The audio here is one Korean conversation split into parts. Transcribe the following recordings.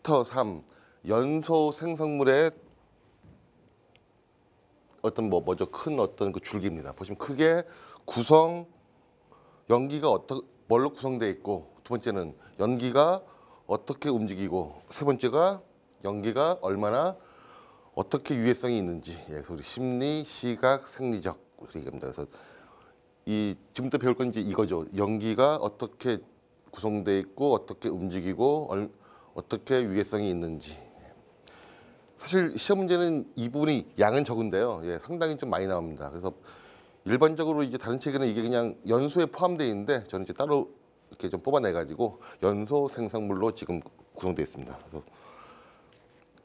챕터 3 연소 생성물의 어떤 뭐죠? 큰 어떤 그 줄기입니다. 보시면 크게 구성 연기가 뭘로 구성되어 있고, 두 번째는 연기가 어떻게 움직이고, 세 번째가 연기가 얼마나 어떻게 유해성이 있는지. 그래서 우리 심리, 시각, 생리적 이렇게 얘기합니다. 그래서 이 지금부터 배울 건 이제 이거죠. 연기가 어떻게 구성되어 있고, 어떻게 움직이고, 어떻게 유해성이 있는지. 사실 시험 문제는 이 부분이 양은 적은데요. 상당히 좀 많이 나옵니다. 그래서 일반적으로 이제 다른 책에는 이게 그냥 연소에 포함되어 있는데, 저는 이제 따로 이렇게 좀 뽑아내 가지고 연소 생성물로 지금 구성되어 있습니다. 그래서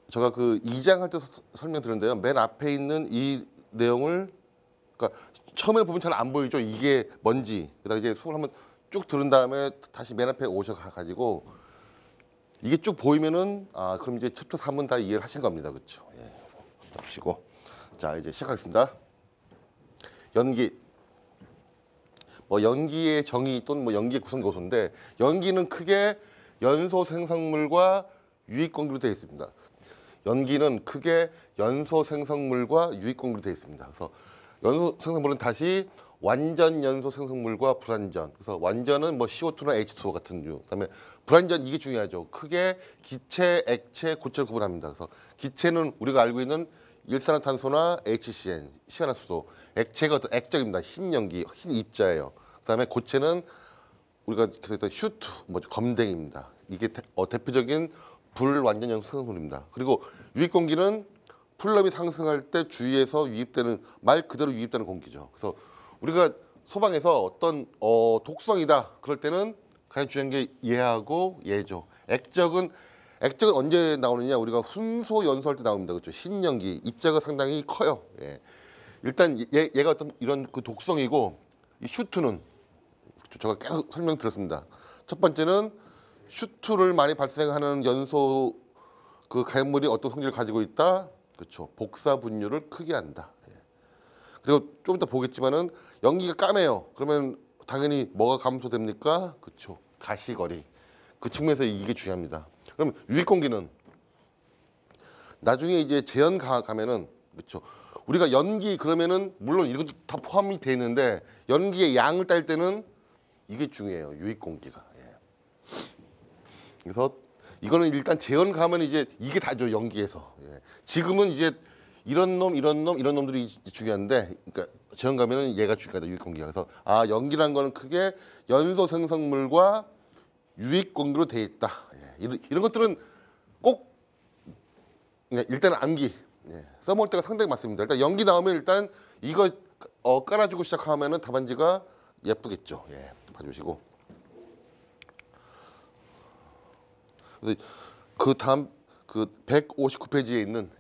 제가 그 2장 할 때 설명드렸는데요. 맨 앞에 있는 이 내용을, 그러니까 처음에 보면 잘 안 보이죠. 이게 뭔지. 그다음에 이제 수업을 한번 쭉 들은 다음에 다시 맨 앞에 오셔가지고 이게 쭉 보이면은 그럼 이제 챕터 3은 다 이해를 하신 겁니다. 그렇죠? 보시고 자 이제 시작하겠습니다. 연기. 뭐 연기의 정의 또는 뭐 연기의 구성 요소인데, 연기는 크게 연소 생성물과 유익 관계로 되어 있습니다. 연기는 크게 연소 생성물과 유익 관계로 되어 있습니다. 그래서 연소 생성물은 다시 완전 연소 생성물과 불완전. 그래서 완전은 뭐 CO2나 H2O 같은 류. 그다음에 불완전, 이게 중요하죠. 크게 기체, 액체, 고체를 구분합니다. 그래서 기체는 우리가 알고 있는 일산화탄소나 HCN, 시간화수소. 액체가 어떤 액적입니다. 흰 연기, 흰 입자예요. 그다음에 고체는 우리가 계속 했던 휴트, 뭐죠, 검댕입니다. 이게 대표적인 불완전 연소 생성물입니다. 그리고 유익 공기는 플럼이 상승할 때 주위에서 유입되는, 말 그대로 유입되는 공기죠. 그래서 우리가 소방에서 어떤 독성이다 그럴 때는 가장 중요한 게 예하고 예죠. 액적은 언제 나오느냐? 우리가 순소 연소할 때 나옵니다. 그렇죠? 신연기 입자가 상당히 커요. 일단 얘가 어떤 이런 그 독성이고, 이 슈트는 제가 계속 설명드렸습니다. 첫 번째는 슈트를 많이 발생하는 연소 그 가연물이 어떤 성질을 가지고 있다. 그렇죠. 복사 분류를 크게 한다. 그리고 좀 이따 보겠지만은 연기가 까매요. 그러면 당연히 뭐가 감소됩니까? 그렇죠. 가시거리. 그 측면에서 이게 중요합니다. 그럼 유익 공기는 나중에 이제 재현 가면은, 그렇죠. 우리가 연기 그러면은 물론 이것도 다 포함이 돼 있는데, 연기의 양을 딸 때는 이게 중요해요. 유익 공기가. 그래서 이거는 일단 재현 가면 이제 이게 다죠. 연기에서. 지금은 이제 이런 놈들이 중요한데, 그러니까 재현 가면은 얘가 중요하다. 유익 공기가. 그래서 연기라는 거는 크게 연소 생성물과 유익 공기로 돼 있다. 이런 것들은 꼭 일단은 암기 써먹을 때가 상당히 많습니다. 일단 연기 나오면 일단 이거 깔아주고 시작하면은 답안지가 예쁘겠죠. 봐주시고. 그 다음 그 159페이지에 있는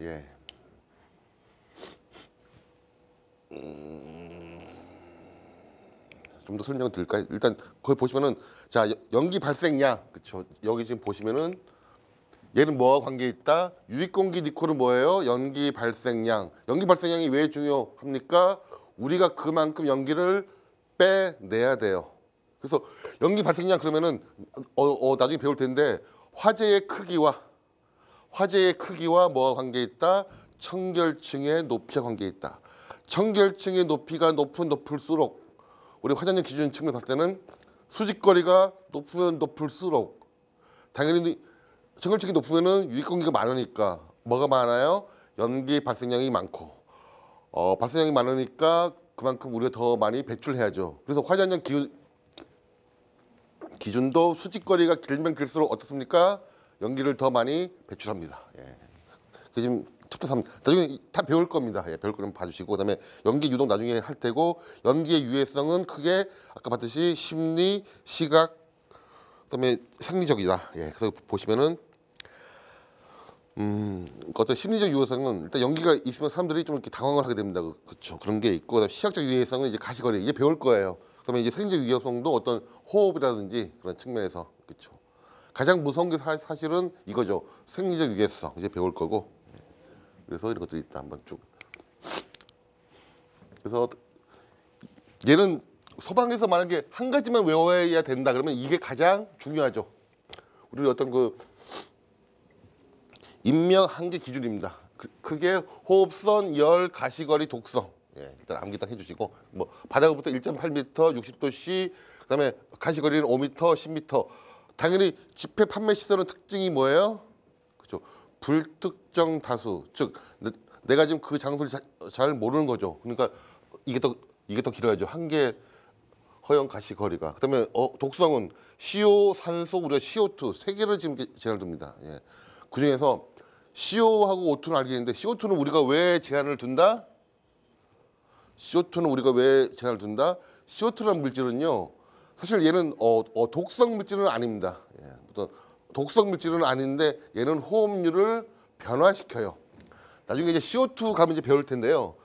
좀 더 설명을 드릴까요? 일단 거기 보시면은 자 연기 발생량, 그렇죠. 여기 지금 보시면은 얘는 뭐와 관계 있다? 유익 공기 니콜은 뭐예요? 연기 발생량. 연기 발생량이 왜 중요합니까? 우리가 그만큼 연기를 빼내야 돼요. 그래서 연기 발생량 그러면은 나중에 배울 텐데, 화재의 크기와 뭐가 관계 있다? 청결층의 높이와 관계 있다. 청결층의 높이가 높을수록, 우리 화재력 기준 측면 봤을 때는 수직거리가 높으면 높을수록 당연히 청결층이 높으면은 유익 공기가 많으니까 뭐가 많아요? 연기 발생량이 많고, 발생량이 많으니까 그만큼 우리가 더 많이 배출해야죠. 그래서 화재력 기준도 수직거리가 길면 길수록 어떻습니까? 연기를 더 많이 배출합니다. 그 지금 챕터 3 나중에 다 배울 겁니다. 배울 거면 봐주시고, 그다음에 연기 유독 나중에 할 테고, 연기의 유해성은 크게 아까 봤듯이 심리, 시각, 그다음에 생리적이다. 그래서 보시면은 어떤 심리적 유해성은 일단 연기가 있으면 사람들이 좀 이렇게 당황을 하게 됩니다. 그렇죠. 그런 게 있고, 그다음에 시각적 유해성은 이제 가시거리, 이제 배울 거예요. 그다음에 이제 생리적 유해성도 어떤 호흡이라든지 그런 측면에서, 그렇죠. 가장 무서운 게 사실은 이거죠. 생리적 유해성 이제 배울 거고. 그래서 이런 것들이 있다. 한번 쭉. 그래서 얘는 소방에서 만약에 한 가지만 외워야 된다 그러면 이게 가장 중요하죠. 우리 어떤 그 인명 한계 기준입니다. 크게 호흡선, 열, 가시거리, 독성. 예, 일단 암기 딱 해주시고 뭐 바닥부터 1.8m, 60도씨, 그다음에 가시거리는 5m, 10m. 당연히 집회 판매 시설은 특징이 뭐예요? 그렇죠. 불특정 다수. 즉 내가 지금 그 장소를 잘 모르는 거죠. 그러니까 이게 더 길어야죠. 한계 허용 가시거리가. 그다음에 독성은 CO, 산소, 우리가 CO2 세 개를 지금 제한을 둡니다. 예. 그 중에서 CO하고 O2는 알겠는데 CO2는 우리가 왜 제한을 둔다? CO2는 우리가 왜 제한을 둔다? CO2라는 물질은요. 사실 얘는 독성 물질은 아닙니다. 예. 독성 물질은 아닌데 얘는 호흡률을 변화시켜요. 나중에 이제 CO2 가면 이제 배울 텐데요.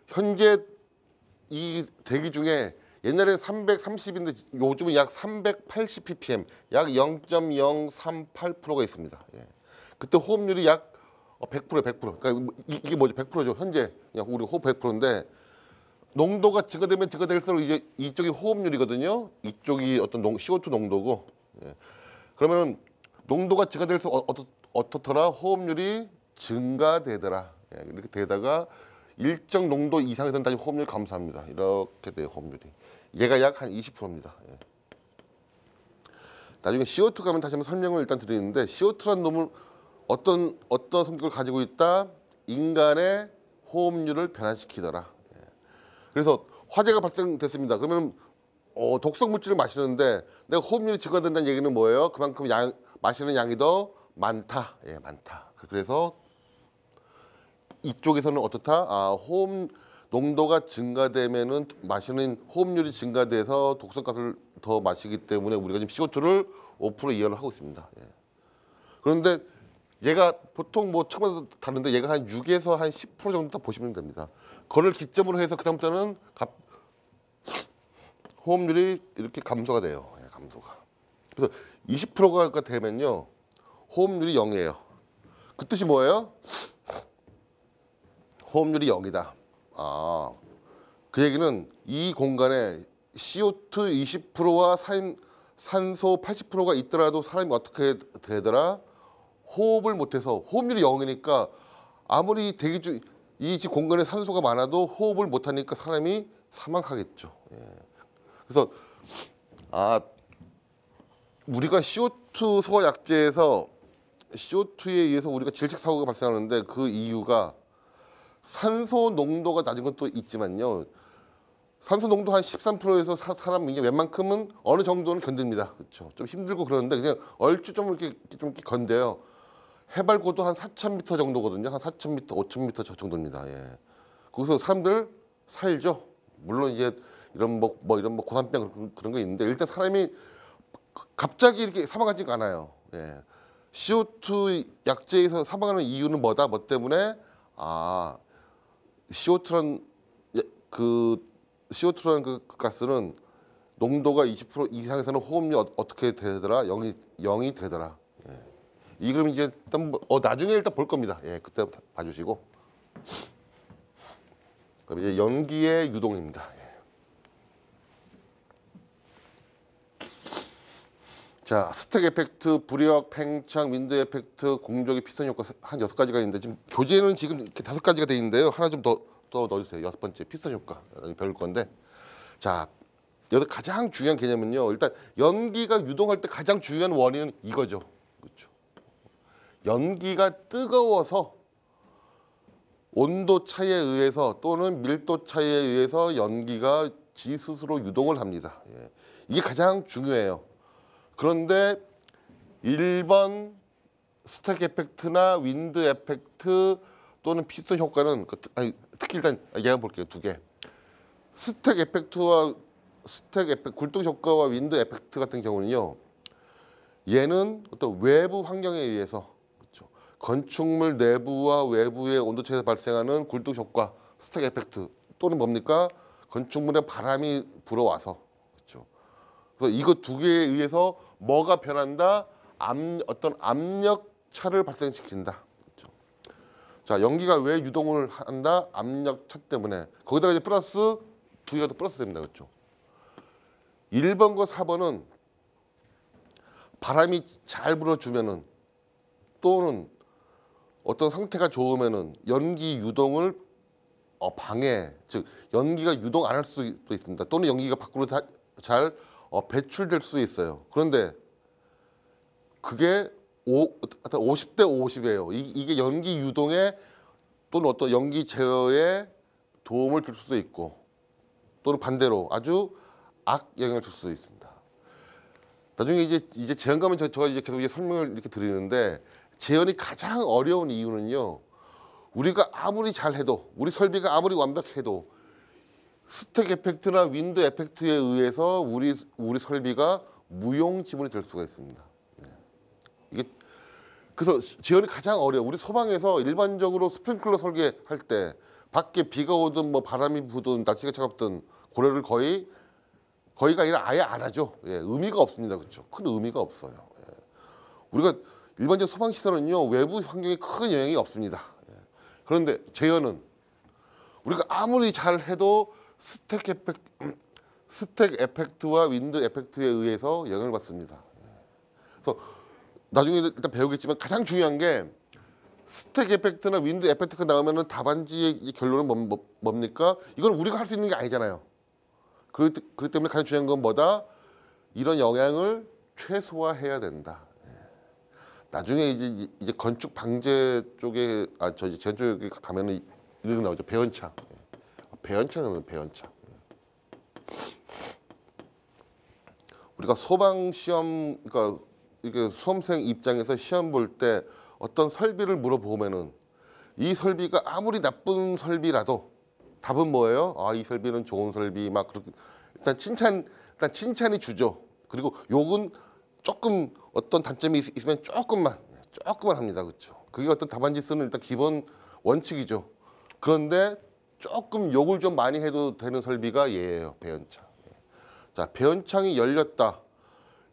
현재 이 대기 중에 옛날에는 330인데 요즘은 약 380 ppm, 약 0.038%가 있습니다. 예. 그때 호흡률이 약 100%, 100%. 그러니까 이게 뭐죠? 100%죠. 현재 그냥 우리 호흡 100%인데 농도가 증가되면 증가될수록 이제 이쪽이 호흡률이거든요. 이쪽이 어떤 CO2 농도고. 예. 그러면 농도가 증가될수록 어떻더라? 호흡률이 증가되더라. 예. 이렇게 되다가 일정 농도 이상에서는 다시 호흡률 감소합니다. 이렇게 돼요, 호흡률이. 얘가 약 한 20%입니다. 예. 나중에 CO2 가면 다시 한번 설명을 일단 드리는데 CO2라는 놈은 어떤 성격을 가지고 있다? 인간의 호흡률을 변화시키더라. 예. 그래서 화재가 발생됐습니다. 그러면 독성 물질을 마시는데 내가 호흡률이 증가된다는 얘기는 뭐예요? 그만큼 마시는 양이 더 많다. 예, 많다. 그래서 이쪽에서는 어떻다? 호흡 농도가 증가되면은 마시는 호흡률이 증가돼서 독성가스를 더 마시기 때문에 우리가 지금 CO2를 5% 이하로 하고 있습니다. 예. 그런데 얘가 보통 뭐 처음에 다른데 얘가 한 6에서 한 10% 정도 다 보시면 됩니다. 그걸 기점으로 해서 그다음부터는 호흡률이 이렇게 감소가 돼요. 예, 감소가. 그래서 20%가 되면요 호흡률이 0이에요. 그 뜻이 뭐예요? 호흡률이 0이다. 그 얘기는 이 공간에 CO2 20%와 산소 80%가 있더라도 사람이 어떻게 되더라? 호흡을 못해서 호흡률이 0이니까 아무리 대기 중 이 집 공간에 산소가 많아도 호흡을 못하니까 사람이 사망하겠죠. 예. 그래서 우리가 CO2 소화 약제에서 CO2에 의해서 우리가 질식 사고가 발생하는데 그 이유가 산소 농도가 낮은 것도 있지만요. 산소 농도 한 13%에서 사람 이게 웬만큼은 어느 정도는 견딥니다. 그렇죠. 좀 힘들고 그러는데 그냥 얼추 좀 이렇게 건대요. 해발고도 한 4,000m 정도거든요. 한 4,000m, 5,000m 저 정도입니다. 예. 거기서 사람들 살죠. 물론 이제 이런 고산병 그런 거 있는데 일단 사람이 갑자기 이렇게 사망하지가 않아요. 예. CO2 약제에서 사망하는 이유는 뭐다? 뭐 때문에? CO2라는 그 가스는 농도가 20% 이상에서는 호흡률 어떻게 되더라? 0이 되더라. 예. 이 그럼 이제 일단 나중에 일단 볼 겁니다. 예, 그때 봐주시고. 그럼 이제 연기의 유동입니다. 예. 자, 스택 에펙트, 부력, 팽창, 윈드 에펙트, 공조기, 피스톤 효과 한 6가지가 있는데 지금 교재는 지금 이렇게 5가지가 돼 있는데요. 하나 좀 더 넣어주세요. 6번째 피스톤 효과 배울 건데. 자, 여기 가장 중요한 개념은요. 일단 연기가 유동할 때 가장 중요한 원인은 이거죠. 그렇죠. 연기가 뜨거워서 온도 차이에 의해서 또는 밀도 차이에 의해서 연기가 지 스스로 유동을 합니다. 예. 이게 가장 중요해요. 그런데 1번 스택 에펙트나 윈드 에펙트 또는 피스톤 효과는 특히 일단 얘기해 볼게요. 2개. 스택 에펙트 굴뚝 효과와 윈드 에펙트 같은 경우는요. 얘는 어떤 외부 환경에 의해서 그렇죠. 건축물 내부와 외부의 온도 차이에서 발생하는 굴뚝 효과, 스택 에펙트 또는 뭡니까? 건축물에 바람이 불어와서 그렇죠. 그래서 이거 2개에 의해서 뭐가 변한다? 어떤 압력 차를 발생시킨다. 그렇죠. 자, 연기가 왜 유동을 한다? 압력 차 때문에. 거기다가 이제 플러스 2개가 더 플러스 됩니다. 그렇죠. 1번과 4번은 바람이 잘 불어주면은 또는 어떤 상태가 좋으면은 연기 유동을 방해, 즉 연기가 유동 안 할 수도 있습니다. 또는 연기가 밖으로 잘 배출될 수 있어요. 그런데 그게 50대 50이에요. 이게 연기 유동에 또는 어떤 연기 제어에 도움을 줄 수도 있고 또는 반대로 아주 악 영향을 줄 수도 있습니다. 나중에 이제 재현가면 제가 이제 계속 설명을 이렇게 드리는데 재현이 가장 어려운 이유는요. 우리가 아무리 잘해도 우리 설비가 아무리 완벽해도 스택 에펙트나 윈드 에펙트에 의해서 우리 설비가 무용지물이 될 수가 있습니다. 이게 그래서 재현이 가장 어려워. 우리 소방에서 일반적으로 스프링클러 설계할 때 밖에 비가 오든 뭐 바람이 부든 날씨가 차갑든 고려를 거의가 아니라 아예 안 하죠. 의미가 없습니다. 그렇죠? 큰 의미가 없어요. 우리가 일반적 소방 시설은요 외부 환경에 큰 영향이 없습니다. 그런데 재현은 우리가 아무리 잘해도 스택 에펙트와 윈드 에펙트에 의해서 영향을 받습니다. 그래서 나중에 일단 배우겠지만 가장 중요한 게 스택 에펙트나 윈드 에펙트가 나오면은 답안지의 결론은 뭡니까? 이건 우리가 할 수 있는 게 아니잖아요. 그렇기 때문에 가장 중요한 건 뭐다? 이런 영향을 최소화해야 된다. 나중에 이제 건축 방제 쪽에 재현 쪽에 가면은 이런 거 나오죠. 배연창. 배연창은 배연창. 우리가 소방 시험 그러니까 이게 수험생 입장에서 시험 볼 때 어떤 설비를 물어보면은 이 설비가 아무리 나쁜 설비라도 답은 뭐예요? 이 설비는 좋은 설비 막 그렇게 일단 칭찬이 주죠. 그리고 욕은 조금 어떤 단점이 있으면 조금만 합니다. 그렇죠? 그게 어떤 답안지 쓰는 일단 기본 원칙이죠. 그런데 조금 욕을 좀 많이 해도 되는 설비가 얘예요. 배연창. 자, 배연창이 열렸다.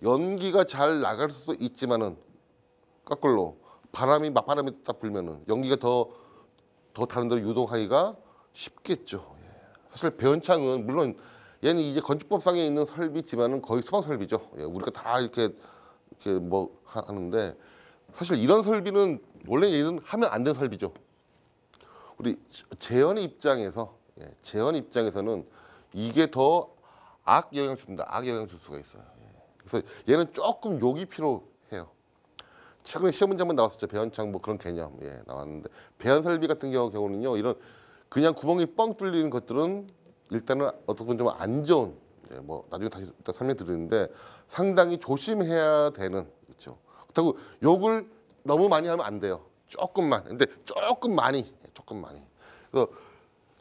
연기가 잘 나갈 수도 있지만은 거꾸로 맞바람이 딱 불면은 연기가 더 다른 데로 유동하기가 쉽겠죠. 사실 배연창은 물론 얘는 이제 건축법상에 있는 설비지만은 거의 소방 설비죠. 우리가 다 이렇게 뭐 하는데 사실 이런 설비는 원래 얘는 하면 안 되는 설비죠. 우리 재현 입장에서는 이게 더 악 영향을 줍니다. 악 영향을 줄 수가 있어요. 그래서 얘는 조금 욕이 필요해요. 최근에 시험 문제 한번 나왔었죠. 배연창 뭐 그런 개념 나왔는데 배연 설비 같은 경우는요. 이런 그냥 구멍이 뻥 뚫리는 것들은 일단은 어떻게 보면 좀 안 좋은 뭐 나중에 다시 설명드리는데 상당히 조심해야 되는 그렇죠. 그렇다고 욕을 너무 많이 하면 안 돼요. 조금만. 근데 조금 많이. 그래서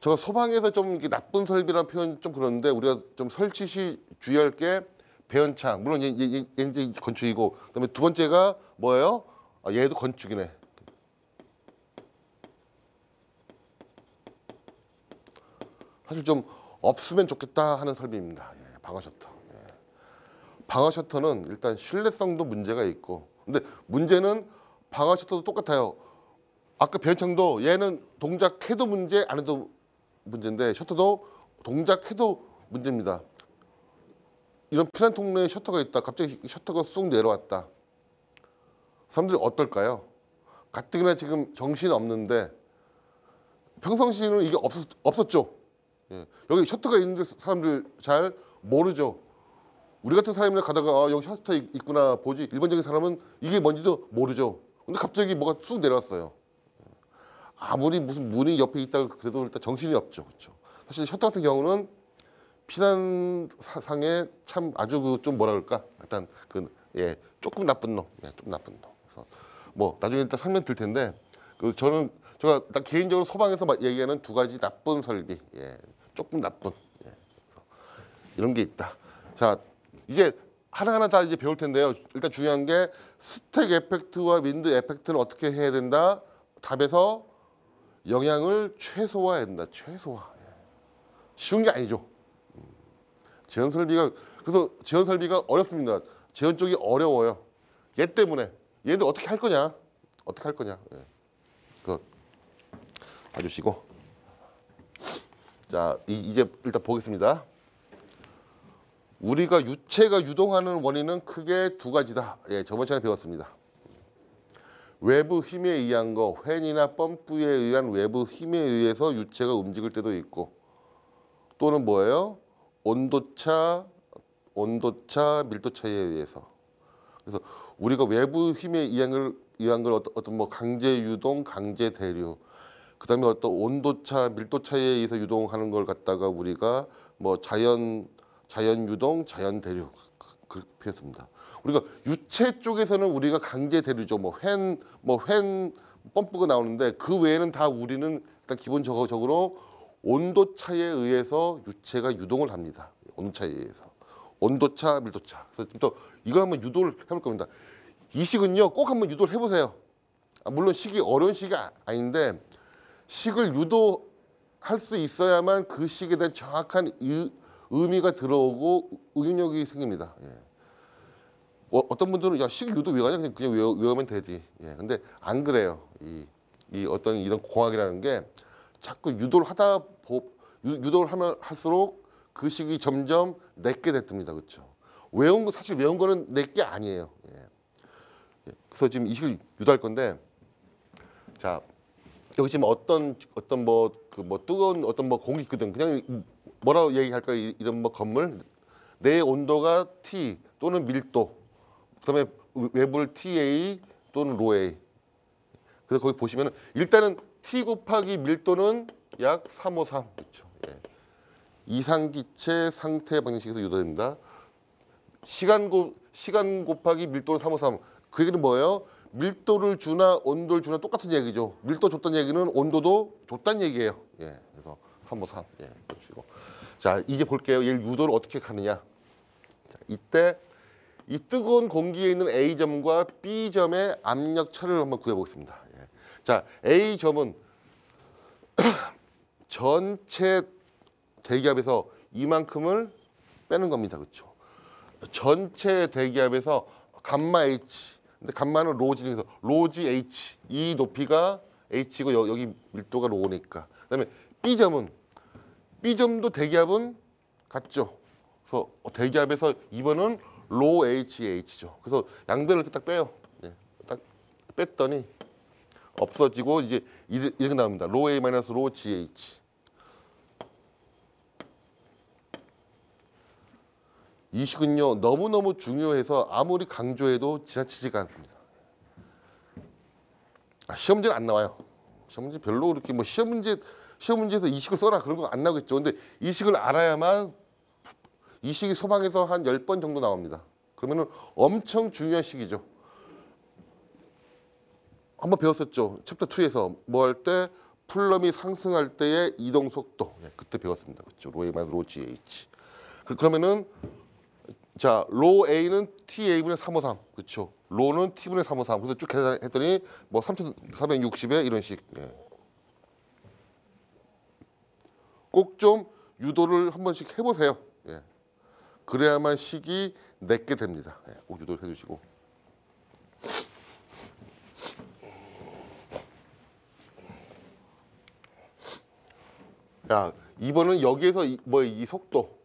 제가 소방에서 좀 이렇게 나쁜 설비라는 표현 좀 그런데 우리가 좀 설치 시 주의할 게 배연창. 물론 얘 이제 건축이고 그다음에 두 번째가 뭐예요? 얘도 건축이네. 사실 좀 없으면 좋겠다 하는 설비입니다. 방어 셔터. 방어 셔터는 일단 신뢰성도 문제가 있고 근데 문제는 방어 셔터도 똑같아요. 아까 배연창도 얘는 동작해도 문제 안 해도 문제인데 셔터도 동작해도 문제입니다. 이런 피난 통로에 셔터가 있다. 갑자기 셔터가 쑥 내려왔다. 사람들이 어떨까요? 가뜩이나 지금 정신이 없는데 평상시에는 이게 없었죠. 여기 셔터가 있는데 사람들 잘 모르죠. 우리 같은 사람이 가다가 여기 셔터 있구나 보지 일반적인 사람은 이게 뭔지도 모르죠. 근데 갑자기 뭐가 쑥 내려왔어요. 아무리 무슨 문이 옆에 있다고 그래도 일단 정신이 없죠. 그렇죠? 사실 셔터 같은 경우는 피난 상에 참 아주 좀 뭐라 그럴까? 일단 조금 나쁜 놈. 좀 나쁜 놈. 그래서 뭐 나중에 일단 설명드릴 텐데 제가 일단 개인적으로 소방에서 얘기하는 두 가지 나쁜 설비. 조금 나쁜. 이런 게 있다. 자, 이제 하나하나 다 이제 배울 텐데요. 일단 중요한 게 스택 에펙트와 윈드 에펙트는 어떻게 해야 된다? 답에서 영향을 최소화해야 된다. 최소화. 쉬운 게 아니죠. 재현 설비가 어렵습니다. 재현 쪽이 어려워요. 얘 때문에. 얘들 어떻게 할 거냐? 그거 봐주시고. 자, 이제 일단 보겠습니다. 우리가 유체가 유동하는 원인은 크게 두 가지다. 저번 시간에 배웠습니다. 외부 힘에 의한 거, 팬이나 펌프에 의한 외부 힘에 의해서 유체가 움직일 때도 있고, 또는 뭐예요? 온도차, 밀도 차이에 의해서. 그래서 우리가 외부 힘에 의한 걸 어떤 뭐 강제 유동, 강제 대류, 그다음에 어떤 온도차, 밀도 차이에 의해서 유동하는 걸 갖다가 우리가 뭐 자연 유동, 자연 대류 그렇게 표현했습니다. 우리가 유체 쪽에서는 우리가 강제 대류죠. 팬 펌프가 나오는데 그 외에는 다 우리는 일단 기본적으로 온도 차에 의해서 유체가 유동을 합니다. 온도 차에 의해서. 온도차, 밀도차. 그래서 또 이걸 한번 유도를 해볼 겁니다. 이 식은요, 꼭 한번 유도를 해보세요. 물론 식이 어려운 식이 아닌데 식을 유도할 수 있어야만 그 식에 대한 정확한 의미가 들어오고 응용력이 생깁니다. 예. 어떤 분들은 야, 식 유도 왜 하냐 그냥 외우면 되지. 예. 근데 안 그래요. 이 어떤 이런 공학이라는 게 자꾸 유도를 하면 할수록 그 식이 점점 내게 됐습니다. 그렇죠? 사실 외운 거는 내게 아니에요. 예. 그래서 지금 이 식을 유도할 건데, 자 여기 지금 어떤 뜨거운 어떤 공기 있거든. 그냥 뭐라고 얘기할까요? 이런 건물 내 온도가 T 또는 밀도, 그다음에 외부를 TA 또는 로A. 그래서 거기 보시면은 일단은 T 곱하기 밀도는 약 353. 그렇죠? 예. 이상기체 상태 방식에서 유도됩니다. 시간 곱하기 밀도는 353. 그 얘기는 뭐예요? 밀도를 주나 온도를 주나 똑같은 얘기죠. 밀도 줬다는 얘기는 온도도 줬다는 얘기예요. 예, 그래서 353. 예, 보시고. 자, 이제 볼게요. 얘를 유도를 어떻게 하느냐. 자, 이때 이 뜨거운 공기에 있는 A점과 B점의 압력 차를 한번 구해보겠습니다. 예. 자, A점은 전체 대기압에서 이만큼을 빼는 겁니다. 그렇죠? 전체 대기압에서 감마 H, 근데 감마는 로지니까 로지 H, 이 높이가 H고 여기 밀도가 로니까. 그다음에 B점도 대기압은 같죠. 그래서 대기압에서 2번은 로 HH죠. 그래서 양변을 이렇게 딱 빼요. 네, 딱 뺐더니 없어지고 이제 이렇게 나옵니다. 로 A 마이너스 로 GH. 이 식은요 너무너무 중요해서 아무리 강조해도 지나치지가 않습니다. 시험 문제는 안 나와요. 시험 문제 별로 그렇게 시험 문제에서 이 식을 써라 그런 거 안 나오겠죠. 근데 이 식을 알아야만 이 식이 소방에서 한 10번 정도 나옵니다. 그러면은 엄청 중요한 식이죠. 한번 배웠었죠. 챕터 2에서 뭐 할 때 플럼이 상승할 때의 이동 속도. 그때 배웠습니다. 그렇죠. 로 A 마이너스 로 GH. 그러면은 자, 로 A는 TA분의 353. 그렇죠. 로는 T분의 353. 그래서 쭉 계산했더니 뭐 3460에 이런 식. 예. 꼭 좀 유도를 한 번씩 해보세요. 예. 그래야만 식이 내게 됩니다. 예. 꼭 유도를 해주시고. 야, 2번은 여기에서 이 속도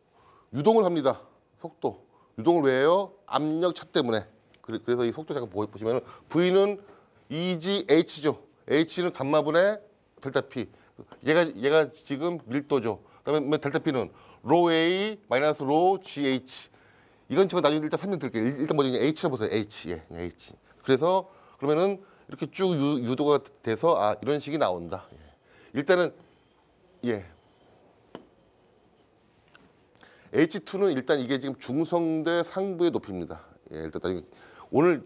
유동을 합니다. 속도. 유동을 왜 해요? 압력 차 때문에. 그래서 이 속도 잠깐 보시면은 V는 EGH죠. H는 감마분의 델타 P. 얘가 지금 밀도죠. 그다음에 델타 P는 로 A 마이너스 로 GH. 이건 제가 나중에 일단 설명드릴게요. 일단 먼저 H를 보세요. H. 예, H. 그래서 그러면은 이렇게 쭉 유도가 돼서 이런 식이 나온다. 예. 일단은 예. H2는 일단 이게 지금 중성대 상부의 높이입니다. 예, 일단 오늘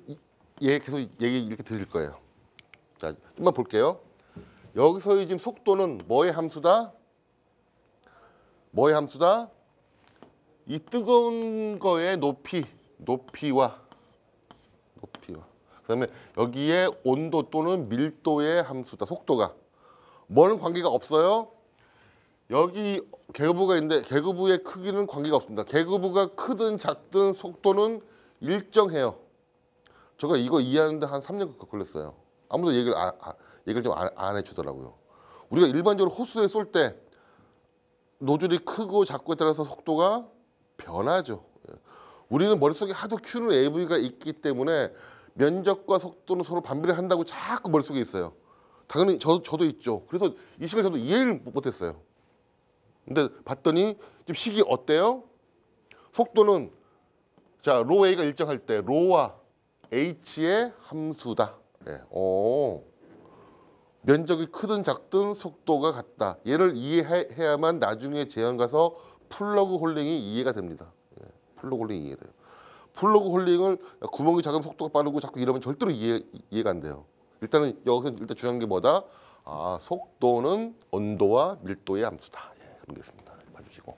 계속 얘기 이렇게 드릴 거예요. 자, 좀만 볼게요. 여기서의 지금 속도는 뭐의 함수다? 뭐의 함수다? 이 뜨거운 거의 높이와 그다음에 여기에 온도 또는 밀도의 함수다. 속도가 뭐는 관계가 없어요. 여기 계급부가 있는데 계급부의 크기는 관계가 없습니다. 계급부가 크든 작든 속도는 일정해요. 제가 이거 이해하는데 한 3년 걸렸어요. 아무도 얘기를 좀 안 해주더라고요. 우리가 일반적으로 호수에 쏠 때 노즐이 크고 작고에 따라서 속도가 변하죠. 우리는 머릿속에 하도 Q는 AV가 있기 때문에 면적과 속도는 서로 반비례 한다고 자꾸 머릿속에 있어요. 당연히 저도 있죠. 그래서 이 식을 저도 이해를 못했어요. 근데 봤더니 지금 식이 어때요? 속도는 자 로 A가 일정할 때 로와 H의 함수다. 예. 면적이 크든 작든 속도가 같다. 얘를 이해해야만 나중에 재현 가서 플러그 홀링이 이해가 됩니다. 예. 플러그 홀링이 이해돼요. 플러그 홀링을 구멍이 작으면 속도가 빠르고 자꾸 이러면 절대로 이해가 안 돼요. 일단은 여기서 일단 중요한 게 뭐다? 아 속도는 온도와 밀도의 함수다. 예, 그런 게 있습니다. 봐주시고.